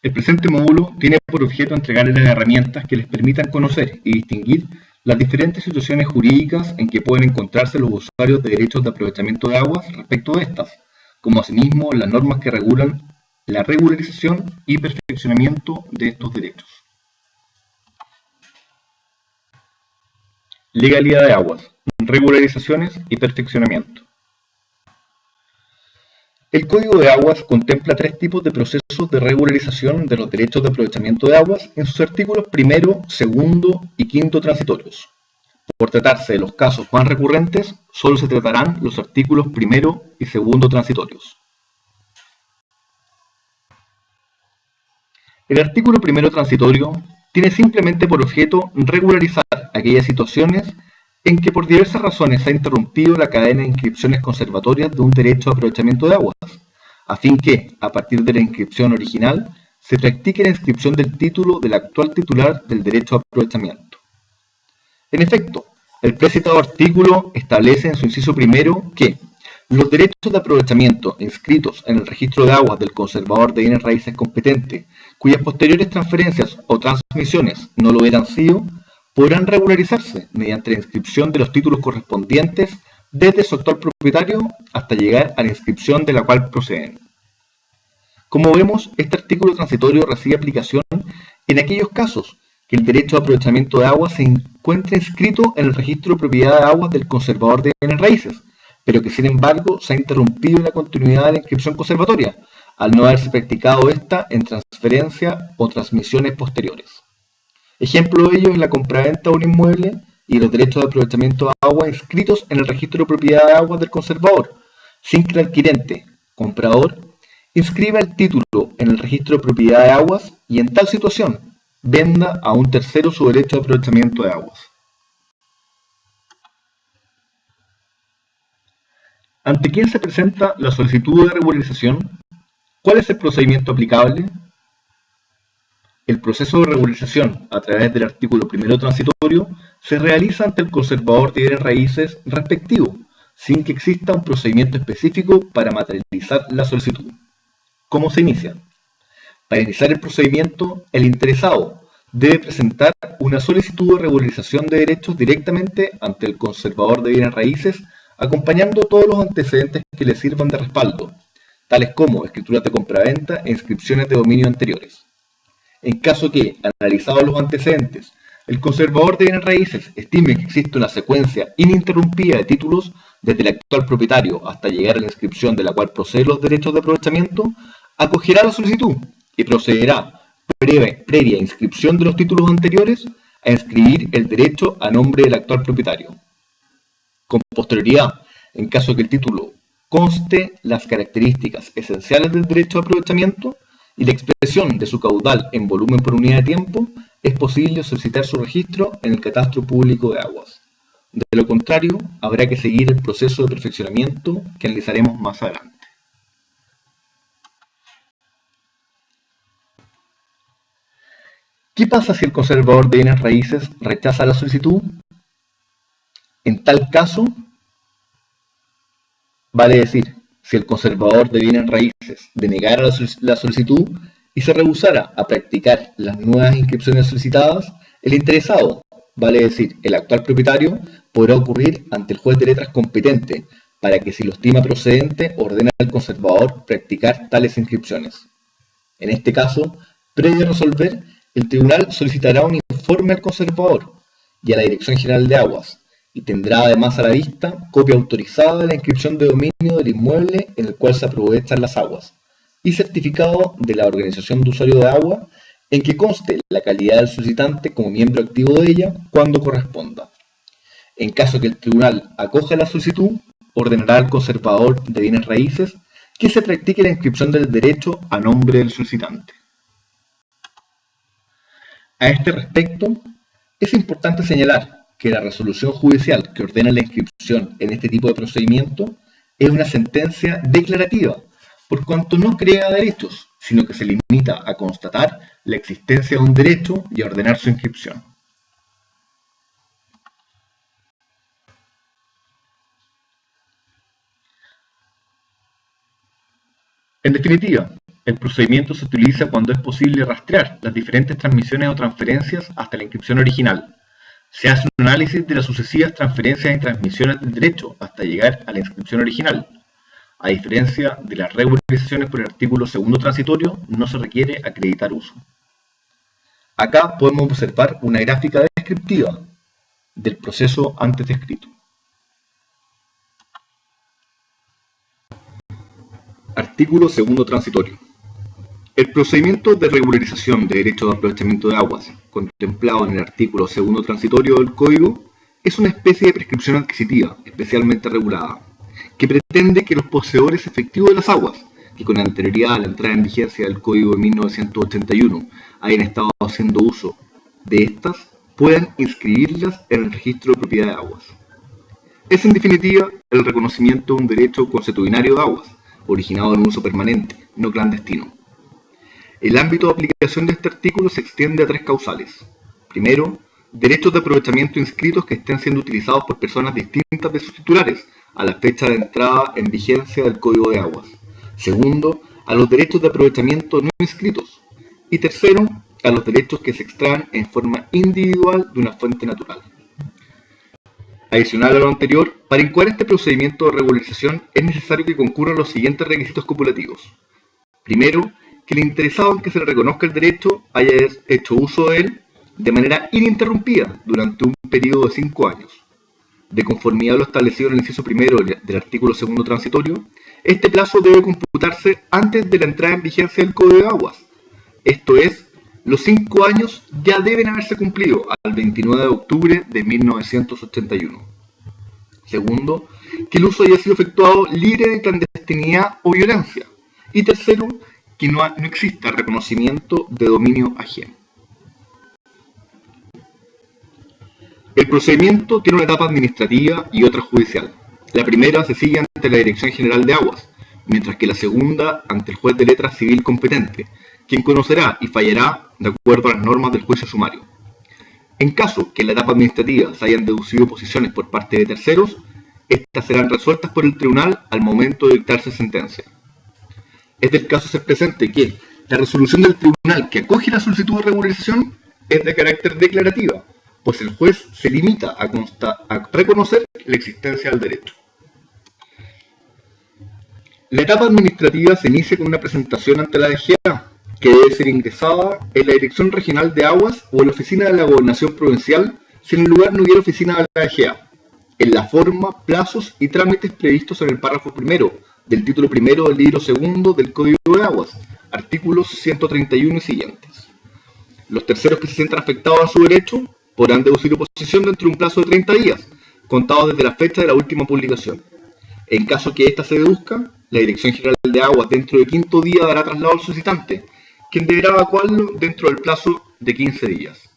El presente módulo tiene por objeto entregarles las herramientas que les permitan conocer y distinguir las diferentes situaciones jurídicas en que pueden encontrarse los usuarios de derechos de aprovechamiento de aguas respecto de estas, como asimismo las normas que regulan la regularización y perfeccionamiento de estos derechos. Legalidad de aguas, regularizaciones y perfeccionamiento. El Código de Aguas contempla tres tipos de procesos de regularización de los derechos de aprovechamiento de aguas en sus artículos primero, segundo y quinto transitorios. Por tratarse de los casos más recurrentes, solo se tratarán los artículos primero y segundo transitorios. El artículo primero transitorio tiene simplemente por objeto regularizar aquellas situaciones en que por diversas razones se ha interrumpido la cadena de inscripciones conservatorias de un derecho de aprovechamiento de aguas, a fin que, a partir de la inscripción original, se practique la inscripción del título del actual titular del derecho de aprovechamiento. En efecto, el precitado artículo establece en su inciso primero que los derechos de aprovechamiento inscritos en el registro de aguas del conservador de bienes raíces competente, cuyas posteriores transferencias o transmisiones no lo hubieran sido, podrán regularizarse mediante la inscripción de los títulos correspondientes desde su actual propietario hasta llegar a la inscripción de la cual proceden. Como vemos, este artículo transitorio recibe aplicación en aquellos casos que el derecho de aprovechamiento de aguas se encuentre inscrito en el registro de propiedad de aguas del conservador de bienes raíces, pero que sin embargo se ha interrumpido la continuidad de la inscripción conservatoria, al no haberse practicado esta en transferencia o transmisiones posteriores. Ejemplo de ello es la compraventa de un inmueble y los derechos de aprovechamiento de agua inscritos en el registro de propiedad de aguas del conservador, sin que el adquirente, comprador, inscriba el título en el registro de propiedad de aguas y en tal situación venda a un tercero su derecho de aprovechamiento de aguas. ¿Ante quién se presenta la solicitud de regularización? ¿Cuál es el procedimiento aplicable? El proceso de regularización a través del artículo primero transitorio se realiza ante el conservador de bienes raíces respectivo, sin que exista un procedimiento específico para materializar la solicitud. ¿Cómo se inicia? Para iniciar el procedimiento, el interesado debe presentar una solicitud de regularización de derechos directamente ante el conservador de bienes raíces, acompañando todos los antecedentes que le sirvan de respaldo, tales como escrituras de compraventa e inscripciones de dominio anteriores. En caso que, analizados los antecedentes, el conservador de bienes raíces estime que existe una secuencia ininterrumpida de títulos desde el actual propietario hasta llegar a la inscripción de la cual proceden los derechos de aprovechamiento, acogerá la solicitud y procederá, previa inscripción de los títulos anteriores, a inscribir el derecho a nombre del actual propietario. Con posterioridad, en caso que el título conste las características esenciales del derecho de aprovechamiento y la expresión de su caudal en volumen por unidad de tiempo, es posible solicitar su registro en el Catastro Público de Aguas. De lo contrario, habrá que seguir el proceso de perfeccionamiento que analizaremos más adelante. ¿Qué pasa si el conservador de bienes raíces rechaza la solicitud? En tal caso, vale decir, si el conservador de bienes raíces denegara la solicitud y se rehusara a practicar las nuevas inscripciones solicitadas, el interesado, vale decir, el actual propietario, podrá ocurrir ante el juez de letras competente para que, si lo estima procedente, ordene al conservador practicar tales inscripciones. En este caso, previo a resolver, el tribunal solicitará un informe al conservador y a la Dirección General de Aguas, y tendrá además a la vista copia autorizada de la inscripción de dominio del inmueble en el cual se aprovechan las aguas, y certificado de la organización de usuario de agua en que conste la calidad del solicitante como miembro activo de ella cuando corresponda. En caso que el tribunal acoja la solicitud, ordenará al conservador de bienes raíces que se practique la inscripción del derecho a nombre del solicitante. A este respecto, es importante señalar que la resolución judicial que ordena la inscripción en este tipo de procedimiento es una sentencia declarativa, por cuanto no crea derechos, sino que se limita a constatar la existencia de un derecho y a ordenar su inscripción. En definitiva, El procedimiento se utiliza cuando es posible rastrear las diferentes transmisiones o transferencias hasta la inscripción original. Se hace un análisis de las sucesivas transferencias y transmisiones del derecho hasta llegar a la inscripción original. A diferencia de las regularizaciones por el artículo segundo transitorio, no se requiere acreditar uso. Acá podemos observar una gráfica descriptiva del proceso antes descrito. Artículo segundo transitorio. El procedimiento de regularización de derechos de aprovechamiento de aguas, contemplado en el artículo segundo transitorio del Código, es una especie de prescripción adquisitiva especialmente regulada, que pretende que los poseedores efectivos de las aguas, que con anterioridad a la entrada en vigencia del Código de 1981 hayan estado haciendo uso de estas, puedan inscribirlas en el registro de propiedad de aguas. Es en definitiva el reconocimiento de un derecho consuetudinario de aguas, originado en un uso permanente, no clandestino. El ámbito de aplicación de este artículo se extiende a tres causales. Primero, derechos de aprovechamiento inscritos que estén siendo utilizados por personas distintas de sus titulares a la fecha de entrada en vigencia del Código de Aguas. Segundo, a los derechos de aprovechamiento no inscritos. Y tercero, a los derechos que se extraen en forma individual de una fuente natural. Adicional a lo anterior, para incoar este procedimiento de regularización es necesario que concurran los siguientes requisitos copulativos. Primero, que el interesado en que se le reconozca el derecho haya hecho uso de él de manera ininterrumpida durante un periodo de 5 años. De conformidad a lo establecido en el inciso primero del artículo segundo transitorio, este plazo debe computarse antes de la entrada en vigencia del Código de Aguas. Esto es, los 5 años ya deben haberse cumplido al 29 de octubre de 1981. Segundo, que el uso haya sido efectuado libre de clandestinidad o violencia. Y tercero, que no exista reconocimiento de dominio ajeno. El procedimiento tiene una etapa administrativa y otra judicial. La primera se sigue ante la Dirección General de Aguas, mientras que la segunda ante el juez de letras civil competente, quien conocerá y fallará de acuerdo a las normas del juicio sumario. En caso que en la etapa administrativa se hayan deducido posiciones por parte de terceros, estas serán resueltas por el tribunal al momento de dictarse sentencia. Es del caso ser presente que la resolución del tribunal que acoge la solicitud de regularización es de carácter declarativa, pues el juez se limita a reconocer la existencia del derecho. La etapa administrativa se inicia con una presentación ante la DGA, que debe ser ingresada en la Dirección Regional de Aguas o en la Oficina de la Gobernación Provincial si en el lugar no hubiera oficina de la DGA, en la forma, plazos y trámites previstos en el párrafo primero del título primero del libro segundo del Código de Aguas, artículos 131 y siguientes. Los terceros que se sientan afectados a su derecho podrán deducir oposición dentro de un plazo de 30 días, contados desde la fecha de la última publicación. En caso que ésta se deduzca, la Dirección General de Aguas dentro de 5º día dará traslado al solicitante, quien deberá evacuarlo dentro del plazo de 15 días.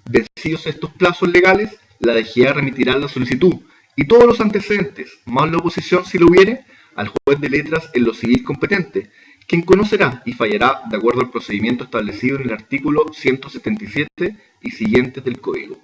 Vencidos estos plazos legales, la DGA remitirá la solicitud y todos los antecedentes, más la oposición si lo hubiere, al juez de letras en lo civil competente, quien conocerá y fallará de acuerdo al procedimiento establecido en el artículo 177 y siguientes del Código.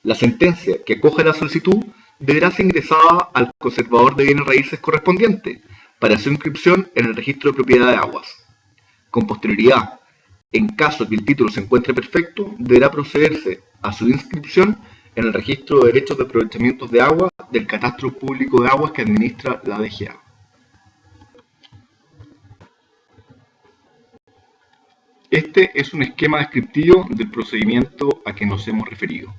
La sentencia que acoge la solicitud deberá ser ingresada al conservador de bienes raíces correspondiente para su inscripción en el registro de propiedad de aguas. Con posterioridad, en caso que el título se encuentre perfecto, deberá procederse a su inscripción en el registro de derechos de aprovechamientos de agua del Catastro Público de Aguas que administra la DGA. Este es un esquema descriptivo del procedimiento a que nos hemos referido.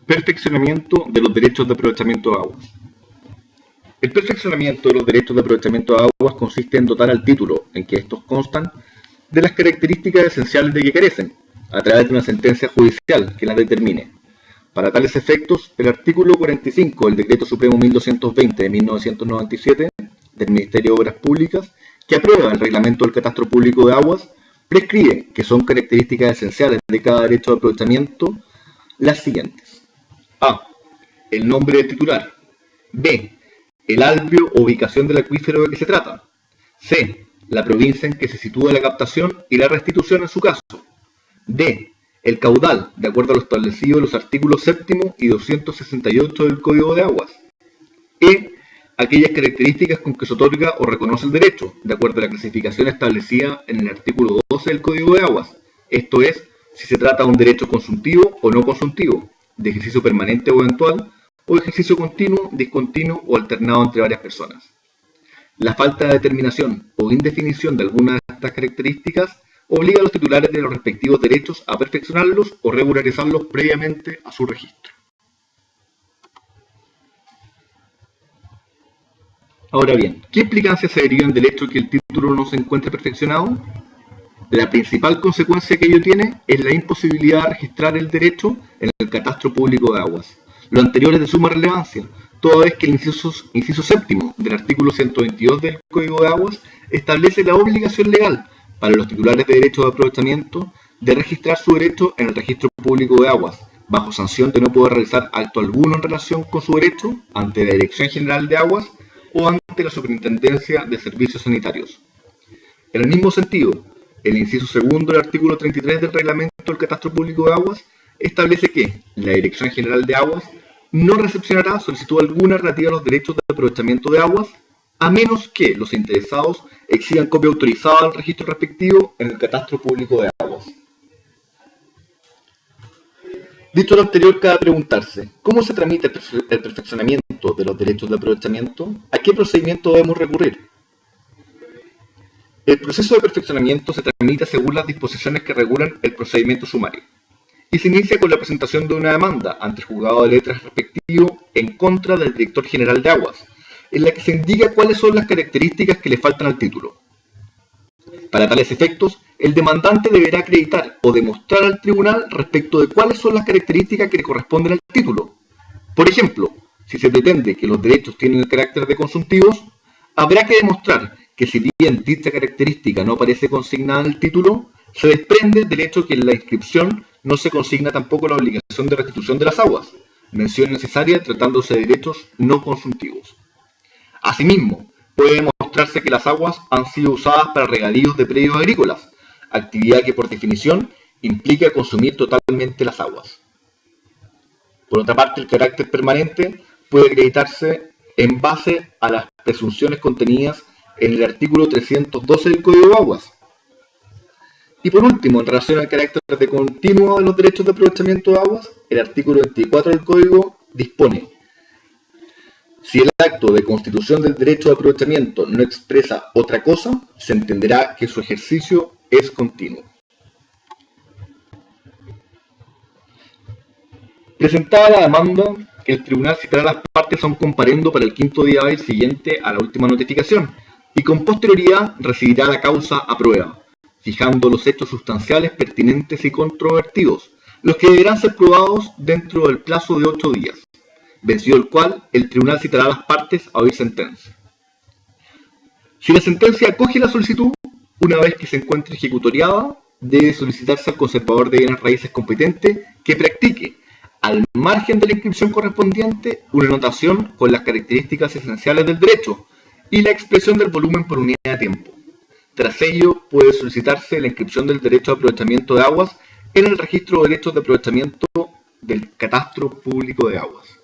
Perfeccionamiento de los derechos de aprovechamiento de aguas. El perfeccionamiento de los derechos de aprovechamiento de aguas consiste en dotar al título en que estos constan de las características esenciales de que carecen, a través de una sentencia judicial que las determine. Para tales efectos, el artículo 45 del Decreto Supremo 1220 de 1997 del Ministerio de Obras Públicas, que aprueba el Reglamento del Catastro Público de Aguas, prescribe que son características esenciales de cada derecho de aprovechamiento las siguientes. A. El nombre del titular. B. El albio o ubicación del acuífero de que se trata. C. la provincia en que se sitúa la captación y la restitución en su caso. D. El caudal, de acuerdo a lo establecido en los artículos 7 y 268 del Código de Aguas. E. Aquellas características con que se otorga o reconoce el derecho, de acuerdo a la clasificación establecida en el artículo 12 del Código de Aguas. Esto es, si se trata de un derecho consuntivo o no consuntivo, de ejercicio permanente o eventual, o de ejercicio continuo, discontinuo o alternado entre varias personas. La falta de determinación o indefinición de alguna de estas características obliga a los titulares de los respectivos derechos a perfeccionarlos o regularizarlos previamente a su registro. Ahora bien, ¿qué implicancias se derivan del hecho de que el título no se encuentre perfeccionado? La principal consecuencia que ello tiene es la imposibilidad de registrar el derecho en el catastro público de aguas. Lo anterior es de suma relevancia, toda vez que el inciso 7 del artículo 122 del Código de Aguas establece la obligación legal para los titulares de derechos de aprovechamiento de registrar su derecho en el registro público de aguas, bajo sanción de no poder realizar acto alguno en relación con su derecho ante la Dirección General de Aguas o ante la Superintendencia de Servicios Sanitarios. En el mismo sentido, el inciso 2 del artículo 33 del Reglamento del Catastro Público de Aguas establece que la Dirección General de Aguas no recepcionará solicitud alguna relativa a los derechos de aprovechamiento de aguas, a menos que los interesados exhiban copia autorizada del registro respectivo en el Catastro Público de Aguas. Dicho lo anterior, cabe preguntarse, ¿cómo se tramita el perfeccionamiento de los derechos de aprovechamiento? ¿A qué procedimiento debemos recurrir? El proceso de perfeccionamiento se tramita según las disposiciones que regulan el procedimiento sumario y se inicia con la presentación de una demanda ante el juzgado de letras respectivo en contra del director general de aguas, en la que se indica cuáles son las características que le faltan al título. Para tales efectos, el demandante deberá acreditar o demostrar al tribunal respecto de cuáles son las características que le corresponden al título. Por ejemplo, si se pretende que los derechos tienen el carácter de consuntivos, habrá que demostrar que si bien dicha característica no aparece consignada en el título, se desprende del hecho que en la inscripción no se consigna tampoco la obligación de restitución de las aguas, mención necesaria tratándose de derechos no consuntivos. Asimismo, puede demostrarse que las aguas han sido usadas para regadíos de predios agrícolas, actividad que por definición implica consumir totalmente las aguas. Por otra parte, el carácter permanente puede acreditarse en base a las presunciones contenidas en el artículo 312 del Código de Aguas. Y por último, en relación al carácter de continuo de los derechos de aprovechamiento de aguas, el artículo 24 del Código dispone: si el acto de constitución del derecho de aprovechamiento no expresa otra cosa, se entenderá que su ejercicio es continuo. Presentada la demanda, el tribunal citará a las partes a un comparendo para el 5º día hábil siguiente a la última notificación y con posterioridad recibirá la causa a prueba, fijando los hechos sustanciales pertinentes y controvertidos, los que deberán ser probados dentro del plazo de 8 días, vencido el cual el tribunal citará a las partes a oír sentencia. Si la sentencia acoge la solicitud, una vez que se encuentre ejecutoriada, debe solicitarse al conservador de bienes raíces competente que practique, al margen de la inscripción correspondiente, una anotación con las características esenciales del derecho y la expresión del volumen por unidad de tiempo. Tras ello, puede solicitarse la inscripción del derecho de aprovechamiento de aguas en el registro de derechos de aprovechamiento del Catastro Público de Aguas.